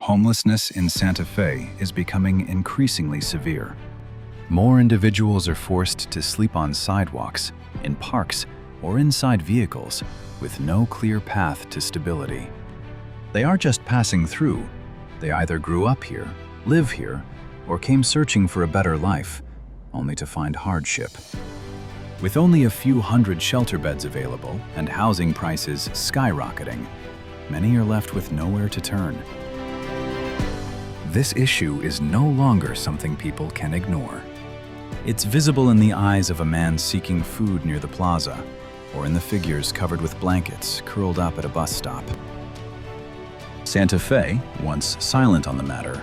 Homelessness in Santa Fe is becoming increasingly severe. More individuals are forced to sleep on sidewalks, in parks, or inside vehicles with no clear path to stability. They aren't just passing through. They either grew up here, live here, or came searching for a better life, only to find hardship. With only a few hundred shelter beds available and housing prices skyrocketing, many are left with nowhere to turn. This issue is no longer something people can ignore. It's visible in the eyes of a man seeking food near the plaza, or in the figures covered with blankets curled up at a bus stop. Santa Fe, once silent on the matter,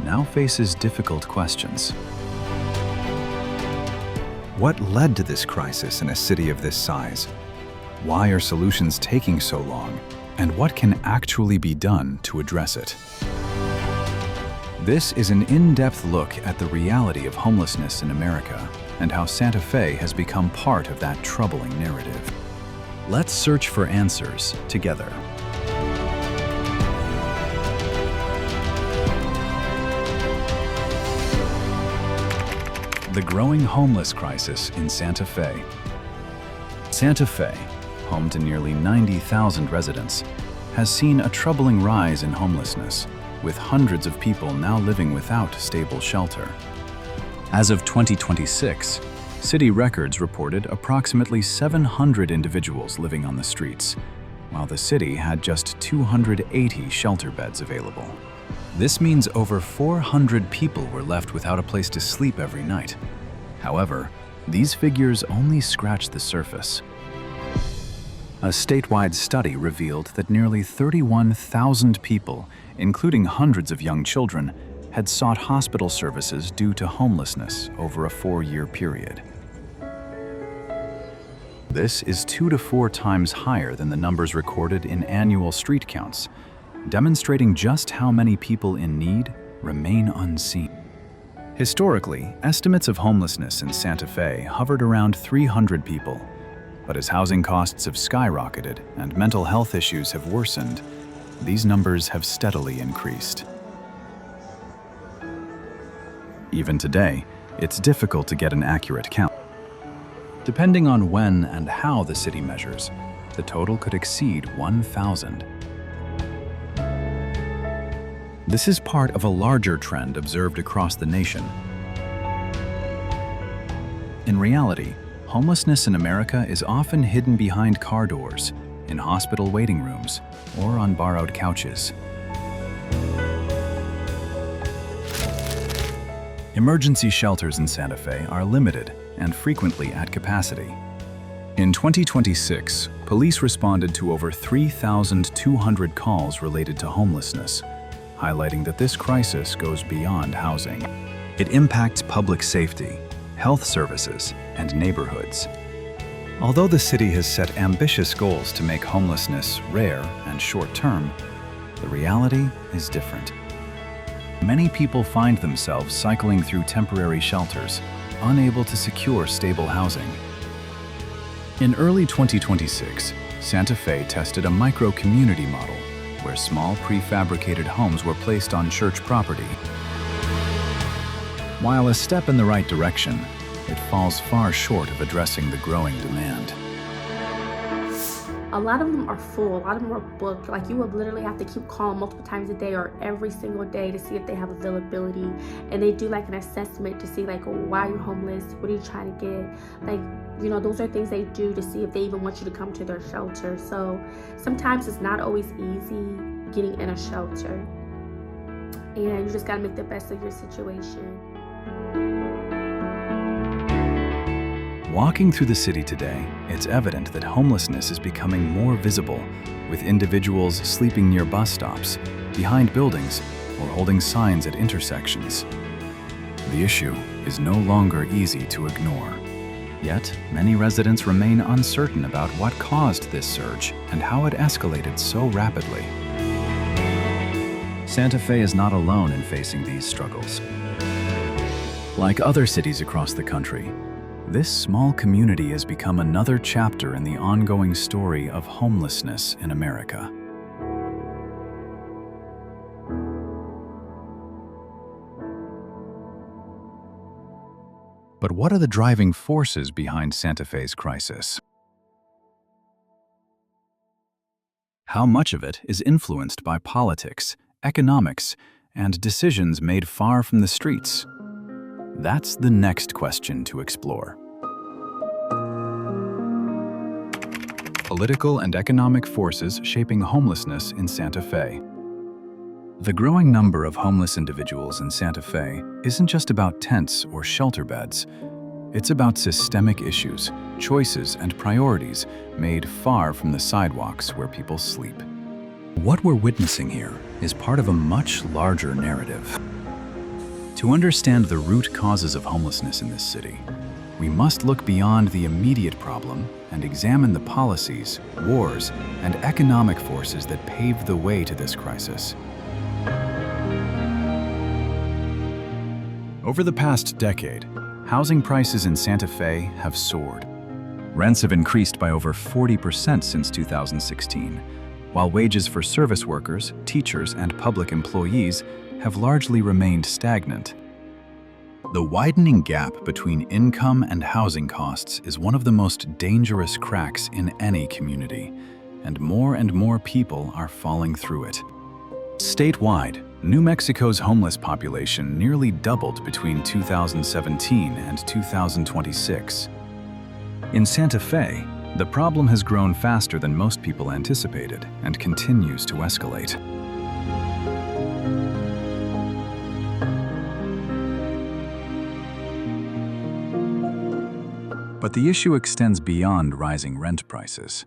now faces difficult questions. What led to this crisis in a city of this size? Why are solutions taking so long? And what can actually be done to address it? This is an in-depth look at the reality of homelessness in America and how Santa Fe has become part of that troubling narrative. Let's search for answers together. The growing homeless crisis in Santa Fe. Santa Fe, home to nearly 90,000 residents, has seen a troubling rise in homelessness, with hundreds of people now living without stable shelter. As of 2026, city records reported approximately 700 individuals living on the streets, while the city had just 280 shelter beds available. This means over 400 people were left without a place to sleep every night. However, these figures only scratch the surface. A statewide study revealed that nearly 31,000 people, including hundreds of young children, had sought hospital services due to homelessness over a 4-year period. This is 2 to 4 times higher than the numbers recorded in annual street counts, demonstrating just how many people in need remain unseen. Historically, estimates of homelessness in Santa Fe hovered around 300 people, but as housing costs have skyrocketed and mental health issues have worsened, these numbers have steadily increased. Even today, it's difficult to get an accurate count. Depending on when and how the city measures, the total could exceed 1,000. This is part of a larger trend observed across the nation. In reality, homelessness in America is often hidden behind car doors, in hospital waiting rooms, or on borrowed couches. Emergency shelters in Santa Fe are limited and frequently at capacity. In 2026, police responded to over 3,200 calls related to homelessness, highlighting that this crisis goes beyond housing. It impacts public safety, health services, and neighborhoods. Although the city has set ambitious goals to make homelessness rare and short-term, the reality is different. Many people find themselves cycling through temporary shelters, unable to secure stable housing. In early 2026, Santa Fe tested a micro-community model where small prefabricated homes were placed on church property. While a step in the right direction, it falls far short of addressing the growing demand. A lot of them are full, a lot of them are booked. Like, you would literally have to keep calling multiple times a day or every single day to see if they have availability. And they do like an assessment to see like, why are you homeless? What are you trying to get? Like, you know, those are things they do to see if they even want you to come to their shelter. So sometimes it's not always easy getting in a shelter. And you just gotta make the best of your situation. Walking through the city today, it's evident that homelessness is becoming more visible, with individuals sleeping near bus stops, behind buildings, or holding signs at intersections. The issue is no longer easy to ignore. Yet, many residents remain uncertain about what caused this surge and how it escalated so rapidly. Santa Fe is not alone in facing these struggles. Like other cities across the country, this small community has become another chapter in the ongoing story of homelessness in America. But what are the driving forces behind Santa Fe's crisis? How much of it is influenced by politics, economics, and decisions made far from the streets? That's the next question to explore. Political and economic forces shaping homelessness in Santa Fe. The growing number of homeless individuals in Santa Fe isn't just about tents or shelter beds. It's about systemic issues, choices, and priorities made far from the sidewalks where people sleep. What we're witnessing here is part of a much larger narrative. To understand the root causes of homelessness in this city, we must look beyond the immediate problem and examine the policies, wars, and economic forces that paved the way to this crisis. Over the past decade, housing prices in Santa Fe have soared. Rents have increased by over 40% since 2016, while wages for service workers, teachers, and public employees have largely remained stagnant. The widening gap between income and housing costs is one of the most dangerous cracks in any community, and more people are falling through it. Statewide, New Mexico's homeless population nearly doubled between 2017 and 2026. In Santa Fe, the problem has grown faster than most people anticipated and continues to escalate. But the issue extends beyond rising rent prices.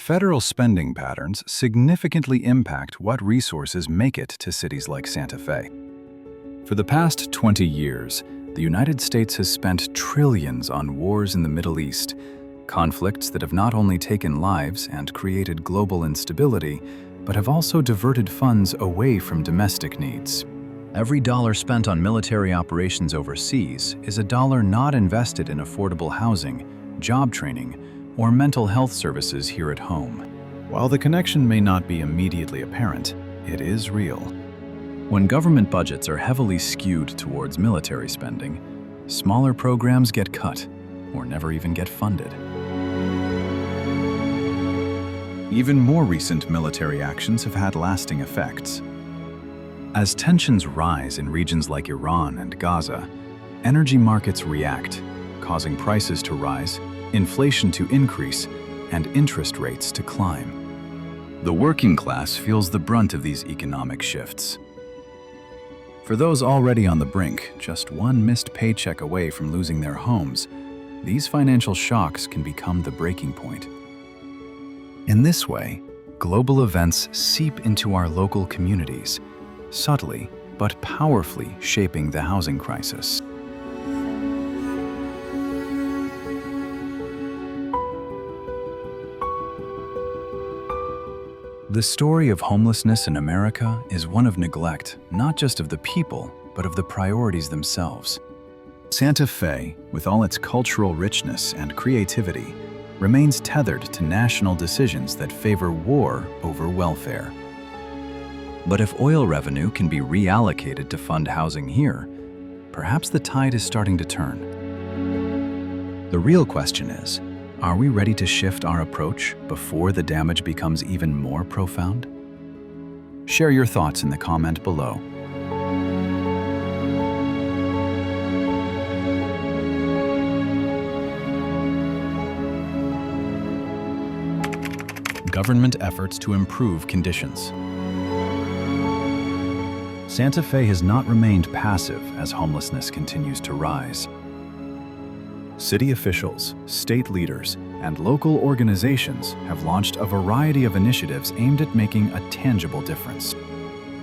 Federal spending patterns significantly impact what resources make it to cities like Santa Fe. For the past 20 years, the United States has spent trillions on wars in the Middle East, conflicts that have not only taken lives and created global instability, but have also diverted funds away from domestic needs. Every dollar spent on military operations overseas is a dollar not invested in affordable housing, job training, or mental health services here at home. While the connection may not be immediately apparent, it is real. When government budgets are heavily skewed towards military spending, smaller programs get cut or never even get funded. Even more recent military actions have had lasting effects. As tensions rise in regions like Iran and Gaza, energy markets react, causing prices to rise, inflation to increase, and interest rates to climb. The working class feels the brunt of these economic shifts. For those already on the brink, just one missed paycheck away from losing their homes, these financial shocks can become the breaking point. In this way, global events seep into our local communities, subtly but powerfully shaping the housing crisis. The story of homelessness in America is one of neglect, not just of the people, but of the priorities themselves. Santa Fe, with all its cultural richness and creativity, remains tethered to national decisions that favor war over welfare. But if oil revenue can be reallocated to fund housing here, perhaps the tide is starting to turn. The real question is, are we ready to shift our approach before the damage becomes even more profound? Share your thoughts in the comment below. Government efforts to improve conditions. Santa Fe has not remained passive as homelessness continues to rise. City officials, state leaders, and local organizations have launched a variety of initiatives aimed at making a tangible difference.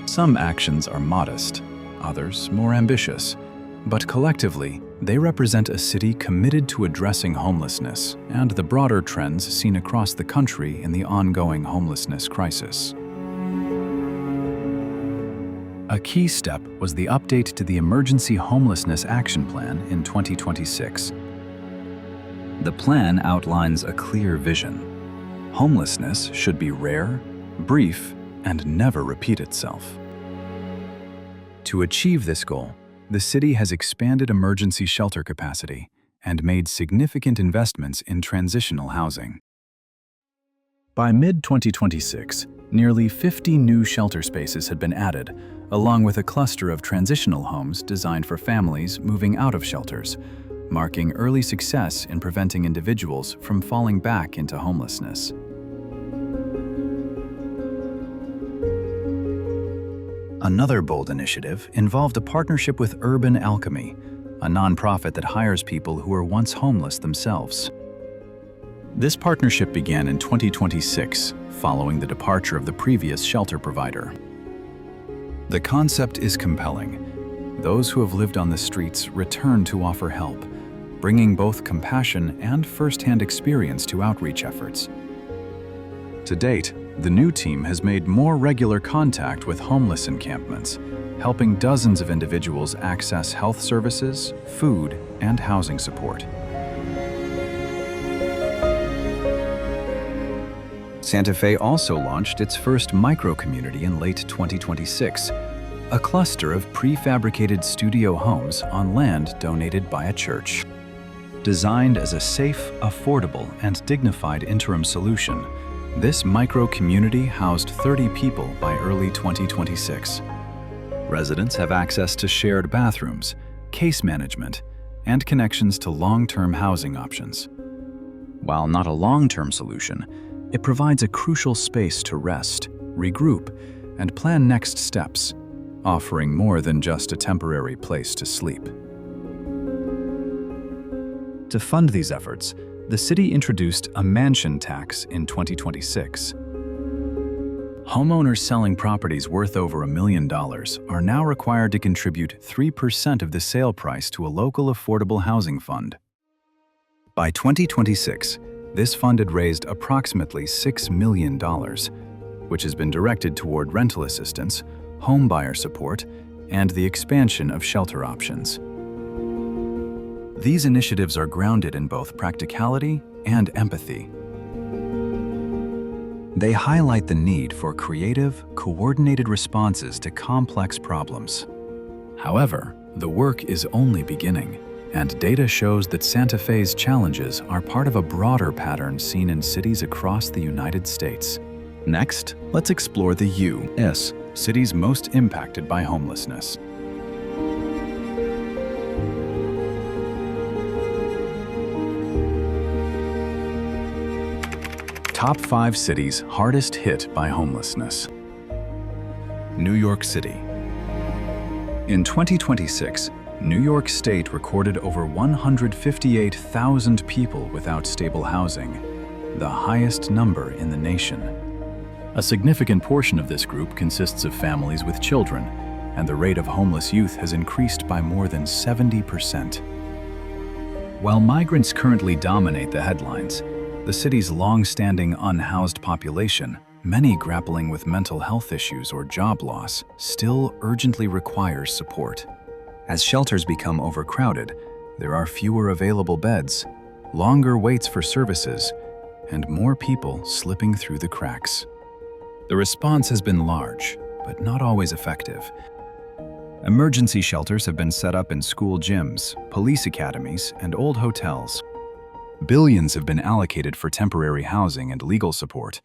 Some actions are modest, others more ambitious, but collectively, they represent a city committed to addressing homelessness and the broader trends seen across the country in the ongoing homelessness crisis. A key step was the update to the Emergency Homelessness Action Plan in 2026. The plan outlines a clear vision. Homelessness should be rare, brief, and never repeat itself. To achieve this goal, the city has expanded emergency shelter capacity and made significant investments in transitional housing. By mid-2026, nearly 50 new shelter spaces had been added, along with a cluster of transitional homes designed for families moving out of shelters, marking early success in preventing individuals from falling back into homelessness. Another bold initiative involved a partnership with Urban Alchemy, a nonprofit that hires people who were once homeless themselves. This partnership began in 2026, following the departure of the previous shelter provider. The concept is compelling. Those who have lived on the streets return to offer help, bringing both compassion and first-hand experience to outreach efforts. To date, the new team has made more regular contact with homeless encampments, helping dozens of individuals access health services, food, and housing support. Santa Fe also launched its first micro-community in late 2026, a cluster of prefabricated studio homes on land donated by a church. Designed as a safe, affordable, and dignified interim solution, this micro-community housed 30 people by early 2026. Residents have access to shared bathrooms, case management, and connections to long-term housing options. While not a long-term solution, it provides a crucial space to rest, regroup, and plan next steps, offering more than just a temporary place to sleep. To fund these efforts, the city introduced a mansion tax in 2026. Homeowners selling properties worth over $1 million are now required to contribute 3% of the sale price to a local affordable housing fund. By 2026, this fund had raised approximately $6 million, which has been directed toward rental assistance, home buyer support, and the expansion of shelter options. These initiatives are grounded in both practicality and empathy. They highlight the need for creative, coordinated responses to complex problems. However, the work is only beginning, and data shows that Santa Fe's challenges are part of a broader pattern seen in cities across the United States. Next, let's explore the U.S. cities most impacted by homelessness. Top 5 cities hardest hit by homelessness. New York City. In 2026, New York State recorded over 158,000 people without stable housing, the highest number in the nation. A significant portion of this group consists of families with children, and the rate of homeless youth has increased by more than 70%. While migrants currently dominate the headlines, the city's long-standing unhoused population, many grappling with mental health issues or job loss, still urgently requires support. As shelters become overcrowded, there are fewer available beds, longer waits for services, and more people slipping through the cracks. The response has been large, but not always effective. Emergency shelters have been set up in school gyms, police academies, and old hotels. Billions have been allocated for temporary housing and legal support,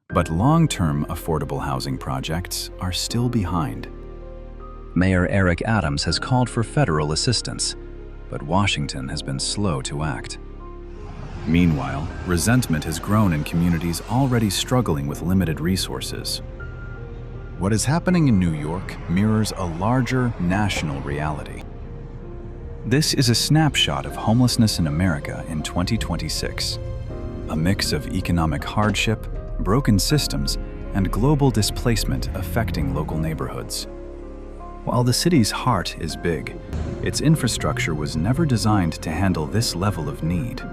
but long-term affordable housing projects are still behind. Mayor Eric Adams has called for federal assistance, but Washington has been slow to act. Meanwhile, resentment has grown in communities already struggling with limited resources. What is happening in New York mirrors a larger national reality. This is a snapshot of homelessness in America in 2026, a mix of economic hardship, broken systems, and global displacement affecting local neighborhoods. While the city's heart is big, its infrastructure was never designed to handle this level of need.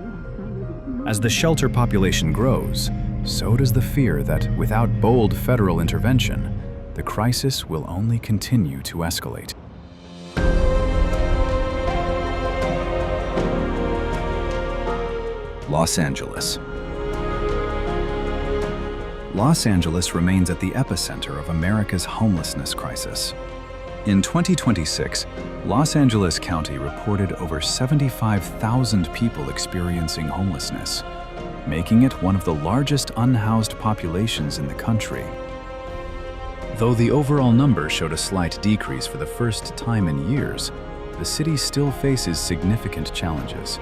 As the shelter population grows, so does the fear that without bold federal intervention, the crisis will only continue to escalate. Los Angeles. Los Angeles remains at the epicenter of America's homelessness crisis. In 2026, Los Angeles County reported over 75,000 people experiencing homelessness, making it one of the largest unhoused populations in the country. Though the overall number showed a slight decrease for the first time in years, the city still faces significant challenges.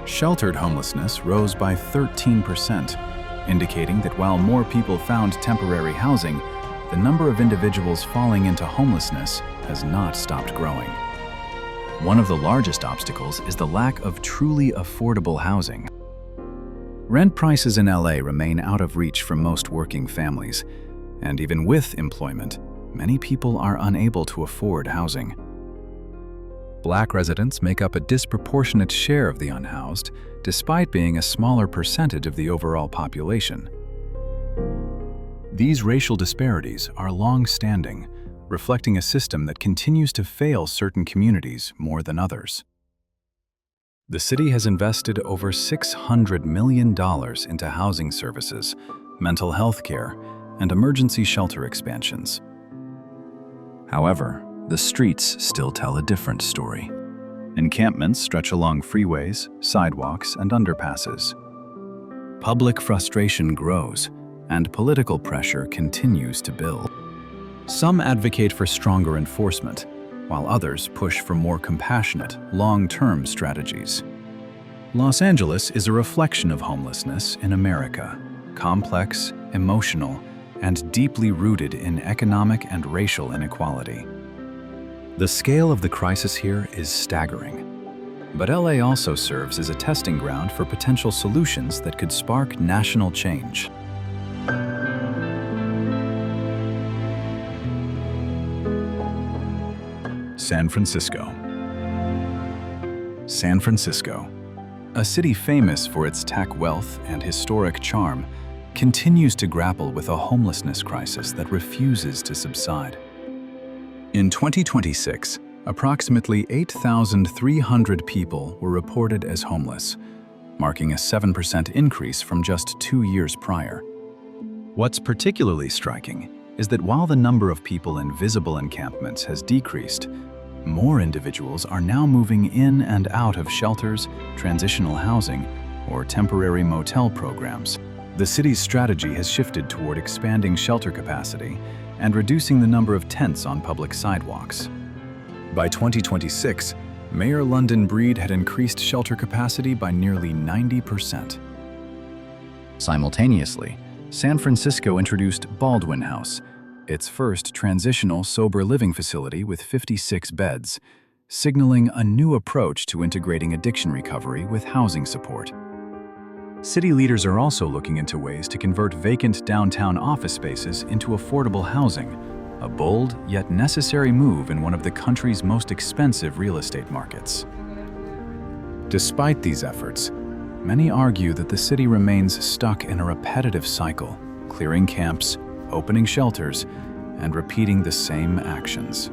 Sheltered homelessness rose by 13%, indicating that while more people found temporary housing, the number of individuals falling into homelessness has not stopped growing. One of the largest obstacles is the lack of truly affordable housing. Rent prices in LA remain out of reach for most working families, and even with employment, many people are unable to afford housing. Black residents make up a disproportionate share of the unhoused, despite being a smaller percentage of the overall population. These racial disparities are long-standing, reflecting a system that continues to fail certain communities more than others. The city has invested over $600 million into housing services, mental health care, and emergency shelter expansions. However, the streets still tell a different story. Encampments stretch along freeways, sidewalks, and underpasses. Public frustration grows, and political pressure continues to build. Some advocate for stronger enforcement, while others push for more compassionate, long-term strategies. Los Angeles is a reflection of homelessness in America, complex, emotional, and deeply rooted in economic and racial inequality. The scale of the crisis here is staggering. But LA also serves as a testing ground for potential solutions that could spark national change. San Francisco. San Francisco, a city famous for its tech wealth and historic charm, continues to grapple with a homelessness crisis that refuses to subside. In 2026, approximately 8,300 people were reported as homeless, marking a 7% increase from just 2 years prior. What's particularly striking is that while the number of people in visible encampments has decreased, more individuals are now moving in and out of shelters, transitional housing, or temporary motel programs. The city's strategy has shifted toward expanding shelter capacity and reducing the number of tents on public sidewalks. By 2026, Mayor London Breed had increased shelter capacity by nearly 90%. Simultaneously, San Francisco introduced Baldwin House, its first transitional sober living facility with 56 beds, signaling a new approach to integrating addiction recovery with housing support. City leaders are also looking into ways to convert vacant downtown office spaces into affordable housing, a bold yet necessary move in one of the country's most expensive real estate markets. Despite these efforts, many argue that the city remains stuck in a repetitive cycle, clearing camps, opening shelters, and repeating the same actions.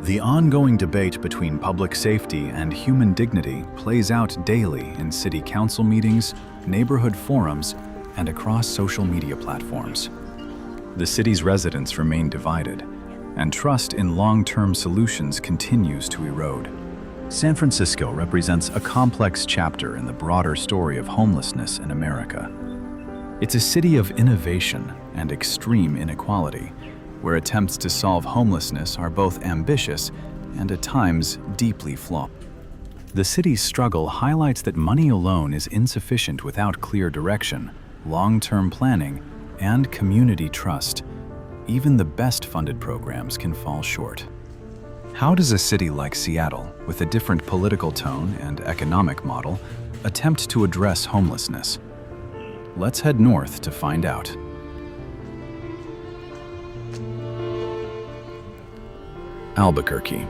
The ongoing debate between public safety and human dignity plays out daily in city council meetings, neighborhood forums, and across social media platforms. The city's residents remain divided, and trust in long-term solutions continues to erode. San Francisco represents a complex chapter in the broader story of homelessness in America. It's a city of innovation and extreme inequality, where attempts to solve homelessness are both ambitious and at times deeply flawed. The city's struggle highlights that money alone is insufficient without clear direction, long-term planning, and community trust. Even the best-funded programs can fall short. How does a city like Seattle, with a different political tone and economic model, attempt to address homelessness? Let's head north to find out. Albuquerque.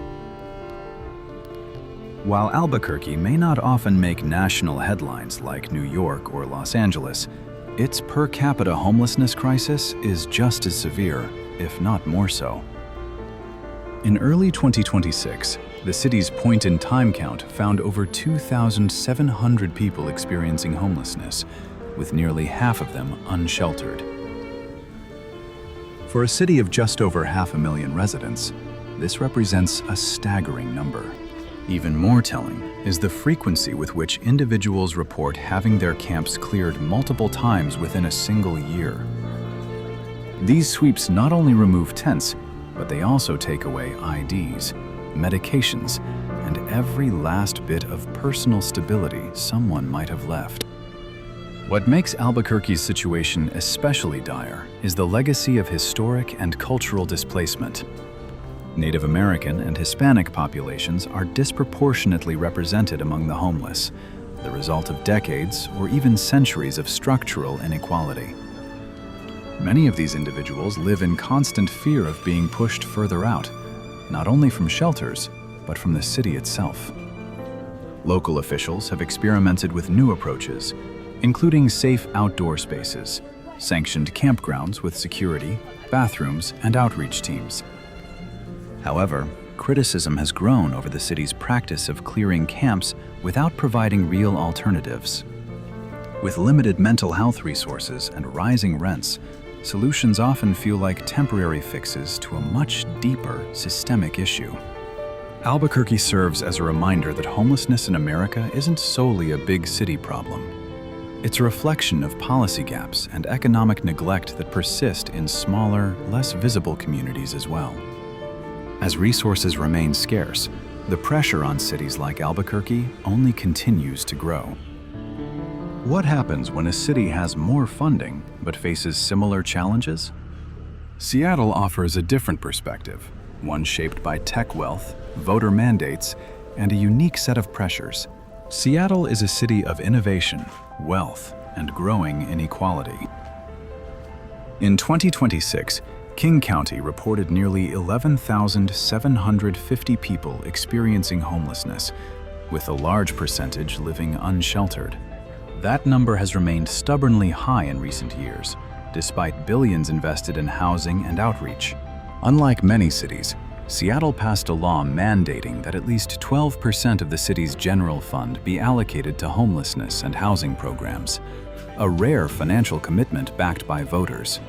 While Albuquerque may not often make national headlines like New York or Los Angeles, its per capita homelessness crisis is just as severe, if not more so. In early 2026, the city's point-in-time count found over 2,700 people experiencing homelessness, with nearly half of them unsheltered. For a city of just over 500,000 residents, this represents a staggering number. Even more telling is the frequency with which individuals report having their camps cleared multiple times within a single year. These sweeps not only remove tents, but they also take away IDs, medications, and every last bit of personal stability someone might have left. What makes Albuquerque's situation especially dire is the legacy of historic and cultural displacement. Native American and Hispanic populations are disproportionately represented among the homeless, the result of decades or even centuries of structural inequality. Many of these individuals live in constant fear of being pushed further out, not only from shelters, but from the city itself. Local officials have experimented with new approaches, including safe outdoor spaces, sanctioned campgrounds with security, bathrooms, and outreach teams. However, criticism has grown over the city's practice of clearing camps without providing real alternatives. With limited mental health resources and rising rents, solutions often feel like temporary fixes to a much deeper systemic issue. Albuquerque serves as a reminder that homelessness in America isn't solely a big city problem. It's a reflection of policy gaps and economic neglect that persist in smaller, less visible communities as well. As resources remain scarce, the pressure on cities like Albuquerque only continues to grow. What happens when a city has more funding but faces similar challenges? Seattle offers a different perspective, one shaped by tech wealth, voter mandates, and a unique set of pressures. Seattle is a city of innovation, wealth, and growing inequality. In 2026, King County reported nearly 11,750 people experiencing homelessness, with a large percentage living unsheltered. That number has remained stubbornly high in recent years, despite billions invested in housing and outreach. Unlike many cities, Seattle passed a law mandating that at least 12% of the city's general fund be allocated to homelessness and housing programs, a rare financial commitment backed by voters.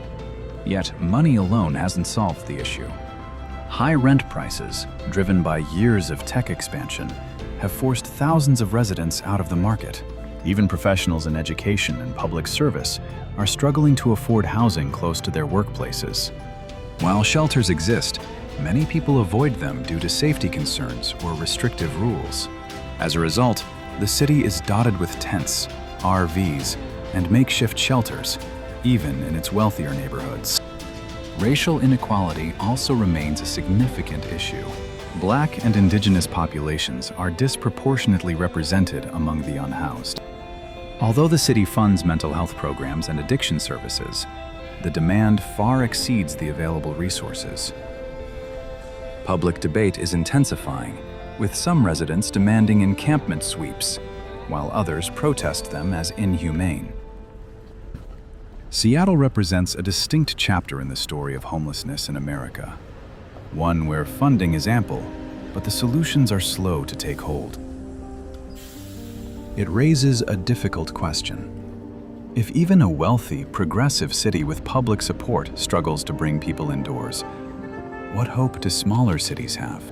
Yet, money alone hasn't solved the issue. High rent prices, driven by years of tech expansion, have forced thousands of residents out of the market. Even professionals in education and public service are struggling to afford housing close to their workplaces. While shelters exist, many people avoid them due to safety concerns or restrictive rules. As a result, the city is dotted with tents, RVs, and makeshift shelters, even in its wealthier neighborhoods. Racial inequality also remains a significant issue. Black and Indigenous populations are disproportionately represented among the unhoused. Although the city funds mental health programs and addiction services, the demand far exceeds the available resources. Public debate is intensifying, with some residents demanding encampment sweeps, while others protest them as inhumane. Seattle represents a distinct chapter in the story of homelessness in America, one where funding is ample, but the solutions are slow to take hold. It raises a difficult question. If even a wealthy, progressive city with public support struggles to bring people indoors, what hope do smaller cities have?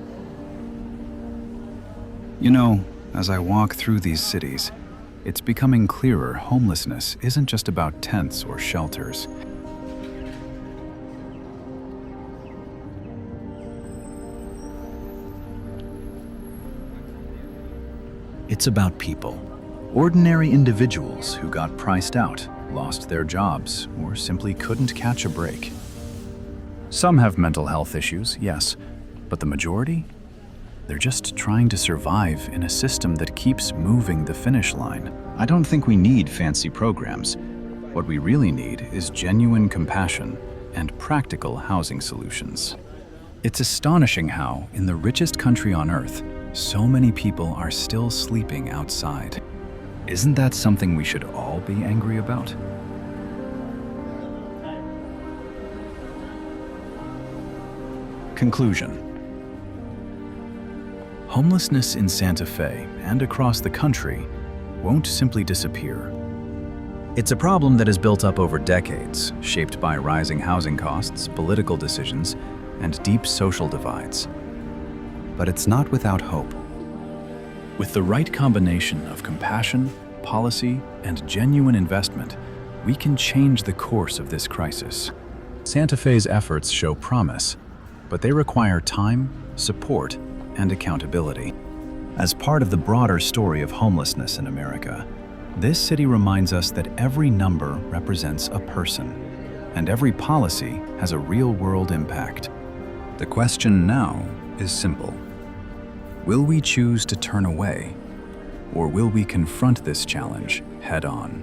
You know, as I walk through these cities, it's becoming clearer homelessness isn't just about tents or shelters. It's about people. Ordinary individuals who got priced out, lost their jobs, or simply couldn't catch a break. Some have mental health issues, yes, but the majority? They're just trying to survive in a system that keeps moving the finish line. I don't think we need fancy programs. What we really need is genuine compassion and practical housing solutions. It's astonishing how, in the richest country on earth, so many people are still sleeping outside. Isn't that something we should all be angry about? Conclusion. Homelessness in Santa Fe and across the country won't simply disappear. It's a problem that has built up over decades, shaped by rising housing costs, political decisions, and deep social divides. But it's not without hope. With the right combination of compassion, policy, and genuine investment, we can change the course of this crisis. Santa Fe's efforts show promise, but they require time, support, and accountability. As part of the broader story of homelessness in America, this city reminds us that every number represents a person, and every policy has a real-world impact. The question now is simple. Will we choose to turn away, or will we confront this challenge head-on?